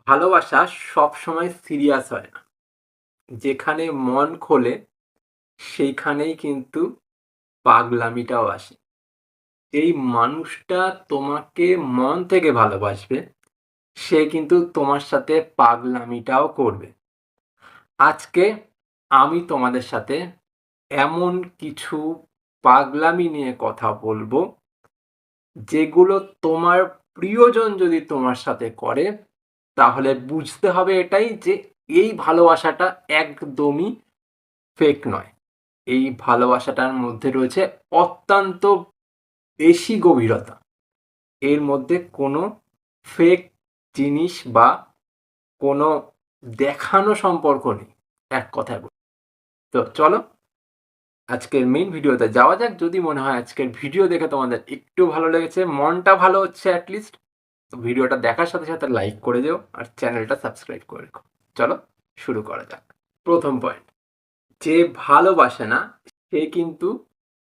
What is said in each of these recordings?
ভালোবাসা সবসময় সিরিয়াস হয় না। যেখানে মন খোলে সেইখানেই কিন্তু পাগলামিটাও আসে। যেই মানুষটা তোমাকে মন থেকে ভালোবাসবে, সে কিন্তু তোমার সাথে পাগলামিটাও করবে। আজকে আমি তোমাদের সাথে এমন কিছু পাগলামি নিয়ে কথা বলবো, যেগুলো তোমার প্রিয়জন যদি তোমার সাথে করে, তাহলে বুঝতে হবে এটাই যে এই ভালোবাসাটা একদমই ফেক নয়। এই ভালোবাসাটার মধ্যে রয়েছে অত্যন্ত বেশি গভীরতা। এর মধ্যে কোনো ফেক জিনিস বা কোনো দেখানো সম্পর্ক নেই। এক কথায় বলি। তো চলো আজকের মেইন ভিডিওতে যাওয়া যাক। যদি মনে হয় আজকের ভিডিও দেখে তোমাদের একটু ভালো লেগেছে, মনটা ভালো হচ্ছে এট লিস্ট, তো ভিডিওটা দেখার সাথে, সাথে লাইক করে দিও আর চ্যানেলটা সাবস্ক্রাইব করে রেখো। চলো শুরু করা যাক। ১ম পয়েন্ট, যে ভালোবাসে না সে কিন্তু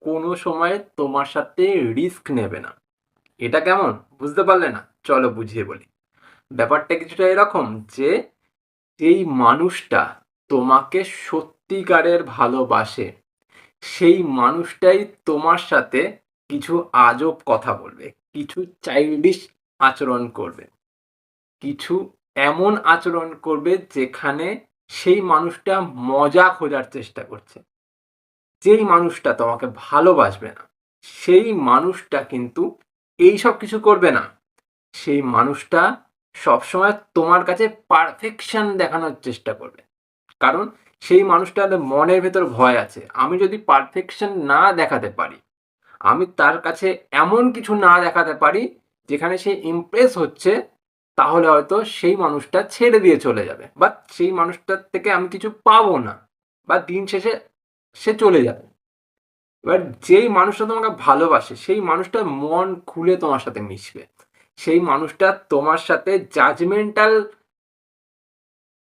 কোনো সময় তোমার সাথে রিস্ক নেবে না। এটা কেমন? বুঝতে পারলে না? চলো বুঝিয়ে বলি। ব্যাপারটা কিছুটা এরকম যে, যেই মানুষটা তোমাকে সত্যিকারের ভালোবাসে, সেই মানুষটাই তোমার সাথে কিছু আজব কথা বলবে, কিছু চাইল্ডিশ আচরণ করবে, কিছু এমন আচরণ করবে যেখানে সেই মানুষটা মজা খোঁজার চেষ্টা করছে। যেই মানুষটা তোমাকে ভালোবাসবে না, সেই মানুষটা কিন্তু এইসব কিছু করবে না। সেই মানুষটা সবসময় তোমার কাছে পারফেকশন দেখানোর চেষ্টা করবে। কারণ সেই মানুষটার মনের ভেতর ভয় আছে। আমি যদি পারফেকশন না দেখাতে পারি, আমি তার কাছে এমন কিছু না দেখাতে পারি যেখানে সে ইমপ্রেস হচ্ছে, তাহলে হয়তো সেই মানুষটা ছেড়ে দিয়ে চলে যাবে বা সেই মানুষটার থেকে আমি কিছু পাবো না বা দিন শেষে সে চলে যাবে। এবার যেই মানুষটা তোমাকে ভালোবাসে সেই মানুষটা মন খুলে তোমার সাথে মিশবে। সেই মানুষটা তোমার সাথে জাজমেন্টাল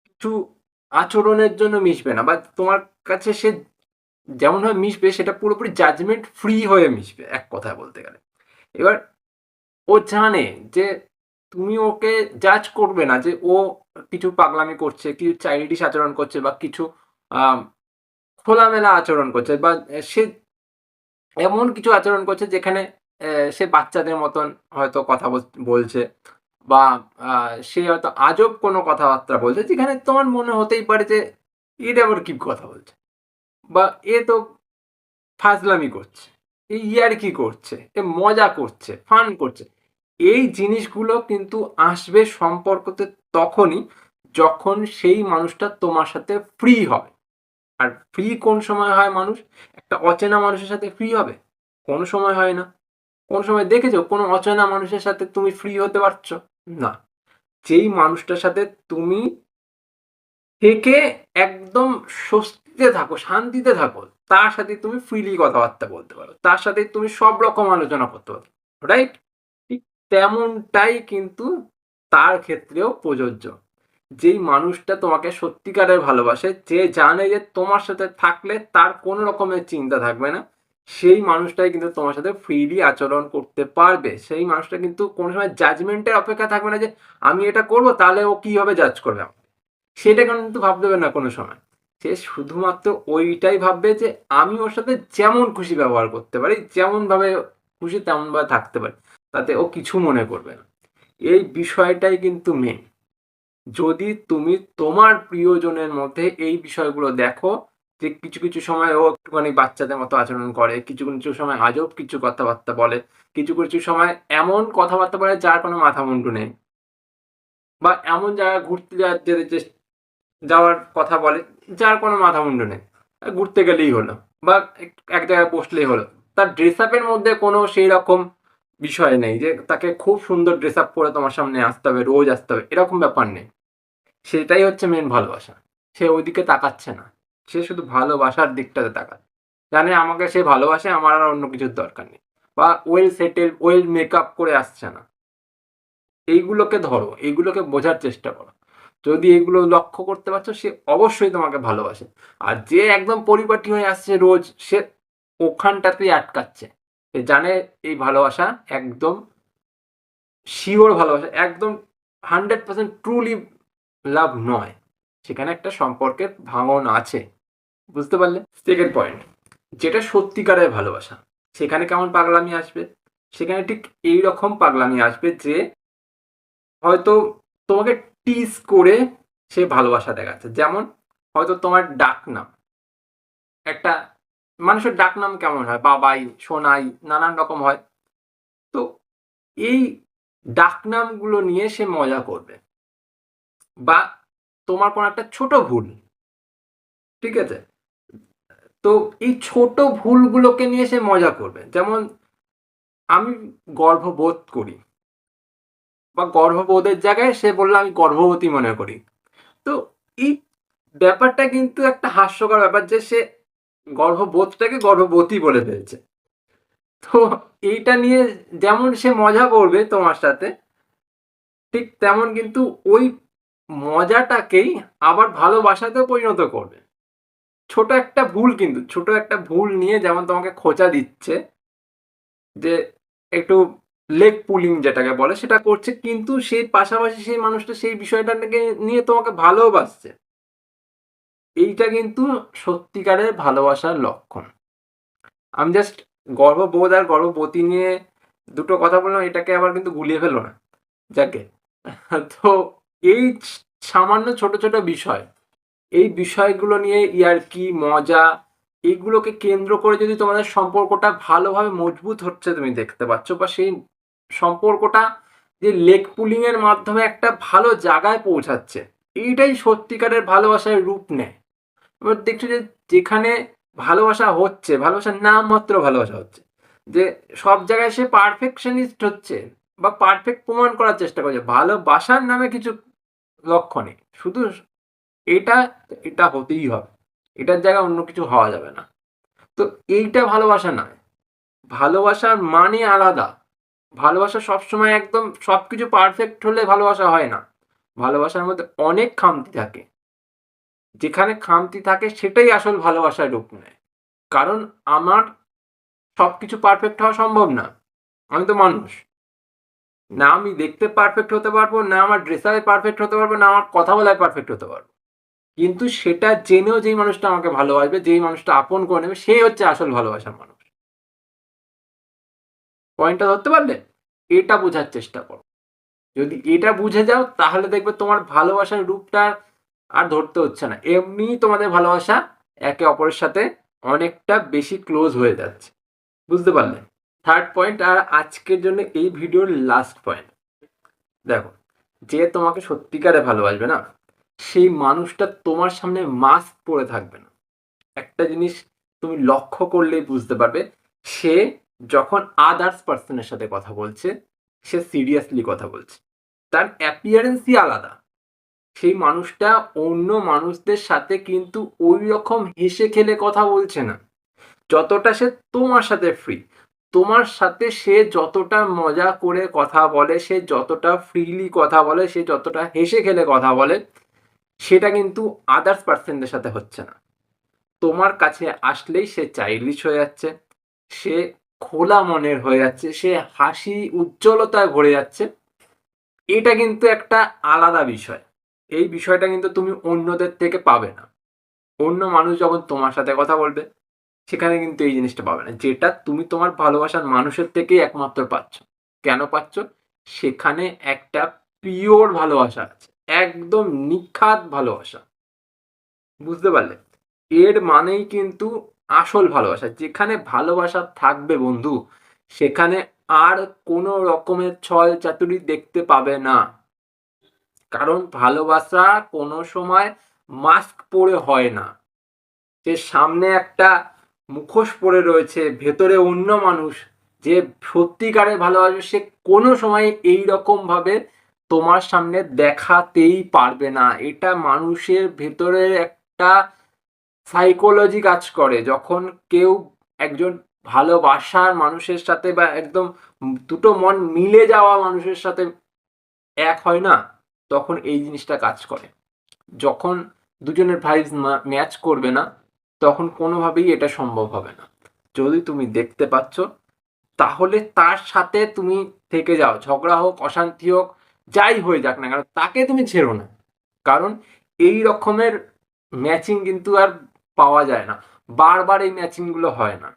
কিছু আচরণের জন্য মিশবে না বা তোমার কাছে সে যেমনভাবে মিশবে সেটা পুরোপুরি জাজমেন্ট ফ্রি হয়ে মিশবে, এক কথায় বলতে গেলে। এবার ও জানে যে তুমি ওকে জাজ করবে না যে ও কিছু পাগলামি করছে, কিছু চাইল্ডিশ আচরণ করছে বা কিছু আম খোলামেলা আচরণ করছে বা সে এমন কিছু আচরণ করছে যেখানে সে বাচ্চাদের মতন হয়তো কথা বলছে বা সে হয়তো আজব কোনো কথাবার্তা বলছে যেখানে তোমার মনে হতেই পারে যে এটা আবার কি কথা বলছে বা এ তো ফাজলামি করছে, এ ইয়ার্কি করছে, এ মজা করছে, ফান করছে। এই জিনিসগুলো কিন্তু আসবে সম্পর্কতে তখনই যখন সেই মানুষটা তোমার সাথে ফ্রি হবে। আর ফ্রি কোন সময় হয় মানুষ? একটা অচেনা মানুষের সাথে ফ্রি হবে? কোনো সময় হয় না। কোন সময় দেখেছো কোনো অচেনা মানুষের সাথে তুমি ফ্রি হতে পারছো? না। যেই মানুষটার সাথে তুমি থেকে একদম স্বস্তিতে থাকো, শান্তিতে থাকো, তার সাথে তুমি ফ্রিলি কথাবার্তা বলতে পারো। তার সাথে তুমি সব রকম আলোচনা করতে পারো। রাইট? ঠিক তেমনটাই কিন্তু তার ক্ষেত্রেও প্রযোজ্য। যেই মানুষটা তোমাকে সত্যিকারের ভালোবাসে, যে জানে যে তোমার সাথে থাকলে তার কোনো রকমের চিন্তা থাকবে না, সেই মানুষটাই কিন্তু তোমার সাথে ফ্রিলি আচরণ করতে পারবে। সেই মানুষটা কিন্তু কোনো সময় জাজমেন্টের অপেক্ষা থাকবে না যে আমি এটা করবো তাহলে ও কিভাবে জাজ করবে আমাকে। সেটা কিন্তু ভাববে না কোনো সময়। সে শুধুমাত্র ওইটাই ভাববে যে আমি ওর সাথে যেমন খুশি ব্যবহার করতে পারি, যেমনভাবে খুশি তেমনভাবে থাকতে পারি। তাতে ও কিছু মনে করবে না। এই বিষয়টাই কিন্তু মেইন। যদি তুমি তোমার প্রিয়জনের মধ্যে এই বিষয়গুলো দেখো যে কিছু, কিছু সময় ও একটুখানি বাচ্চাদের মতো আচরণ করে, কিছু, কিছু সময় আজব কিছু কথাবার্তা বলে, কিছু, কিছু সময় এমন কথাবার্তা বলে যার কোনো মাথা মুন্ডু নেই বা এমন জায়গায় ঘুরতে যাওয়ার কথা বলে যার কোনো মাথা মুন্ডু নেই। ঘুরতে গেলেই হলো বা এক জায়গায় বসলেই হলো। তার ড্রেস আপের মধ্যে কোনো সেই রকম বিষয় নেই যে তাকে খুব সুন্দর ড্রেস আপ করে তোমার সামনে আসতে হবে, রোজ আসতে হবে, এরকম ব্যাপার নেই। সেটাই হচ্ছে মেন ভালোবাসা। সে ওইদিকে তাকাচ্ছে না। সে শুধু ভালোবাসার দিকটাতে তাকাচ্ছে। জানে আমাকে সে ভালোবাসে, আমার আর অন্য কিছুর দরকার নেই। বা ওয়েল সেটেলড, ওয়েল মেকআপ করে আসছে না। এইগুলোকে ধরো, এইগুলোকে বোঝার চেষ্টা করো। যদি এগুলো লক্ষ্য করতে পারছো সে অবশ্যই তোমাকে ভালোবাসে। আর যে একদম পরিপাটি হয়ে আসছে রোজ, সে ওখানটাতেই আটকাচ্ছে। সে জানে এই ভালোবাসা একদম শিওর ভালোবাসা, একদম 100% ট্রুলি লাভ নয়, সেখানে একটা সম্পর্কের ভাঙন আছে। বুঝতে পারলে? সেকেন্ড পয়েন্ট, যেটা সত্যিকারের ভালোবাসা, সেখানে কেমন পাগলামি আসবে? সেখানে ঠিক এইরকম পাগলামি আসবে যে হয়তো তোমাকে টিজ করে সে ভালোবাসা দেখাচ্ছে। যেমন হয়তো তোমার ডাকনাম, একটা মানুষের ডাকনাম কেমন হয়? বাবাই, সোনাই, নানান রকম হয়। তো এই ডাকনামগুলো নিয়ে সে মজা করবে, বা তোমার কোনো একটা ছোট ভুল, ঠিক আছে? তো এই ছোট ভুলগুলোকে নিয়ে সে মজা করবে। যেমন আমি গর্ববোধ করি, বা গর্ভবোধের জায়গায় সে বলল আমি গর্ভবতী মনে করি। তো এই ব্যাপারটা কিন্তু একটা হাস্যকর ব্যাপার যে সে গর্ভবোধটাকে গর্ভবতী বলে ফেলছে। তো এইটা নিয়ে যেমন সে মজা করবে তোমার সাথে, ঠিক তেমন কিন্তু ওই মজাটাকেই আবার ভালোবাসাতেও পরিণত করবে। ছোট একটা ভুল নিয়ে যেমন তোমাকে খোঁচা দিচ্ছে, যে একটু লেগ পুলিং যেটাকে বলে সেটা করছে, কিন্তু সেই পাশাপাশি সেই মানুষটা সেই বিষয়টাকে নিয়ে তোমাকে ভালোবাসছে। এইটা কিন্তু সত্যিকারের ভালোবাসার লক্ষণ। আমি জাস্ট গর্ববোধ আর গর্ভবতী নিয়ে দুটো কথা বললাম, এটাকে আবার কিন্তু গুলিয়ে ফেলো না। যাকে তো এই সামান্য ছোট ছোট বিষয়, এই বিষয়গুলো নিয়ে ইয়ার্কি মজা, এইগুলোকে কেন্দ্র করে যদি তোমাদের সম্পর্কটা ভালোভাবে মজবুত হচ্ছে তুমি দেখতে পাচ্ছ, বা সেই সম্পর্কটা যে লেগ পুলিং এর মাধ্যমে একটা ভালো জায়গায় পৌঁছাচ্ছে, এইটাই সত্যিকারের ভালোবাসার রূপ নেয়। এবার দেখছো যে যেখানে ভালোবাসা হচ্ছে, ভালোবাসার নাম মাত্র ভালোবাসা হচ্ছে, যে সব জায়গায় সে পারফেকশনিস্ট হচ্ছে বা পারফেক্ট প্রমাণ করার চেষ্টা করছে, ভালোবাসার নামে কিছু লক্ষ্য নেই, শুধু এটা এটা হতেই হবে, এটার জায়গায় অন্য কিছু হওয়া যাবে না। তো এইটা ভালোবাসা নয়। ভালোবাসার মানে আলাদা। ভালোবাসা সবসময় একদম সবকিছু পারফেক্ট হলে ভালোবাসা হয় না। ভালোবাসার মধ্যে অনেক খামতি থাকে। যেখানে খামতি থাকে সেটাই আসল ভালোবাসার রূপ নেয়। কারণ আমার সবকিছু পারফেক্ট হওয়া সম্ভব না। আমি তো মানুষ। না আমি দেখতে পারফেক্ট হতে পারবো, না আমার ড্রেসারে পারফেক্ট হতে পারবো, না আমার কথা বলায় পারফেক্ট হতে পারবো। কিন্তু সেটা জেনেও যেই মানুষটা আমাকে ভালোবাসবে, যেই মানুষটা আপন করে নেবে, সেই হচ্ছে আসল ভালোবাসার মানুষ। পয়েন্টটা ধরতে পারলে? এটা বোঝার চেষ্টা করো। যদি এটা বুঝে যাও তাহলে দেখবে তোমার ভালোবাসার রূপটা আর ধরতে হচ্ছে না। এমনিই তোমাদের ভালোবাসা একে অপরের সাথে অনেকটা বেশি ক্লোজ হয়ে যাচ্ছে। বুঝতে পারলে? থার্ড পয়েন্ট, আর আজকের জন্য এই ভিডিওর লাস্ট পয়েন্ট। দেখো, যে তোমাকে সত্যিকারে ভালোবাসবে না, সেই মানুষটা তোমার সামনে মাস্ক পরে থাকবে না। একটা জিনিস তুমি লক্ষ্য করলেই বুঝতে পারবে, সে যখন আদার্স পার্সনের সাথে কথা বলছে, সে সিরিয়াসলি কথা বলছে, তার অ্যাপিয়ারেন্সই আলাদা। সেই মানুষটা অন্য মানুষদের সাথে কিন্তু ওই রকম হেসে খেলে কথা বলছে না, যতটা সে তোমার সাথে ফ্রি। তোমার সাথে সে যতটা মজা করে কথা বলে, সে যতটা ফ্রিলি কথা বলে, সে যতটা হেসে খেলে কথা বলে, সেটা কিন্তু আদার্স পার্সনদের সাথে হচ্ছে না। তোমার কাছে আসলেই সে চাইল্ডিশ হয়ে যাচ্ছে, সে খোলা মনের হয়ে যাচ্ছে, সে হাসি উজ্জ্বলতায় ভরে যাচ্ছে। এটা কিন্তু একটা আলাদা বিষয়। এই বিষয়টা কিন্তু তুমি অন্যদের থেকে পাবে না। অন্য মানুষ যখন তোমার সাথে কথা বলবে, সেখানে কিন্তু এই জিনিসটা পাবে না, যেটা তুমি তোমার ভালোবাসার মানুষের থেকেই একমাত্র পাচ্ছ। কেন পাচ্ছ? সেখানে একটা পিওর ভালোবাসা আছে, একদম নিখাত ভালোবাসা। বুঝতে পারলে? এর মানেই কিন্তু আসল ভালোবাসা। যেখানে ভালোবাসা থাকবে বন্ধু, সেখানে আর কোনো রকমের ছল চাতুরি দেখতে পাবে না। কারণ ভালোবাসা কোনো সময় মাস্ক পরে হয় না, যে সামনে একটা মুখোশ পরে রয়েছে, ভেতরে অন্য মানুষ। যে সত্যিকারে ভালোবাসবে সে কোনো সময় এই রকম ভাবে তোমার সামনে দেখাতেই পারবে না। এটা মানুষের ভেতরে একটা সাইকোলজি কাজ করে। যখন কেউ একজন ভালোবাসার মানুষের সাথে, বা একদম দুটো মন মিলে যাওয়া মানুষের সাথে এক হয় না, তখন এই জিনিসটা কাজ করে। যখন দুজনের ভাইবস ম্যাচ করবে না, তখন কোনোভাবেই এটা সম্ভব হবে না। যদি তুমি দেখতে পাচ্ছ, তাহলে তার সাথে তুমি থেকে যাও। ঝগড়া হোক, অশান্তি হোক, যাই হয়ে যাক না কেন তাকে তুমি ছেড়ো না, কারণ এই রকমের ম্যাচিং কিন্তু আর পাওয়া যায় না, বারবার এই ম্যাচিংগুলো হয় না,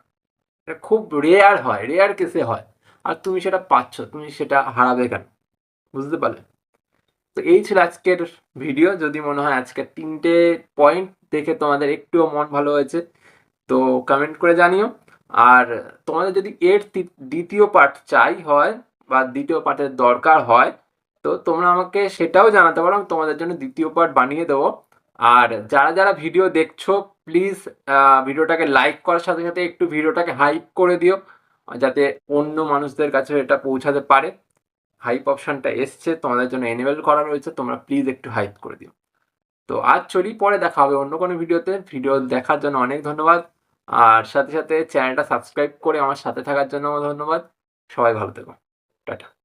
এটা খুব রেয়ার হয়, রেয়ার কেসে হয়, আর তুমি সেটা পাচ্ছ, তুমি সেটা হারাবে কেন? বুঝতে পারলে? তো এই ছিল আজকের ভিডিও। যদি মনে হয় আজকের 3টে পয়েন্ট দেখে তোমাদের একটুও মন ভালো হয়েছে তো কমেন্ট করে জানিও। আর তোমাদের যদি এর দ্বিতীয় পার্ট চাই হয় বা দ্বিতীয় পার্টের দরকার হয় তো তোমরা আমাকে সেটাও জানাতে পারো, আমি তোমাদের জন্য দ্বিতীয় পার্ট বানিয়ে দেবো। আর যারা যারা ভিডিও দেখছো প্লিজ ভিডিওটাকে লাইক করার সাথে সাথে একটু ভিডিওটাকে হাইপ করে দিও, যাতে অন্য মানুষদের কাছে এটা পৌঁছাতে পারে। হাইপ অপশনটা এসছে তোমাদের জন্য, এনেবল করা রয়েছে, তোমরা প্লিজ একটু হাইপ করে দিও। তো আজ চলি, পরে দেখা হবে অন্য কোনো ভিডিওতে। ভিডিও দেখার জন্য অনেক ধন্যবাদ, আর সাথে সাথে চ্যানেলটা সাবস্ক্রাইব করে আমার সাথে থাকার জন্য ধন্যবাদ। সবাই ভালো থেকো, টাটা।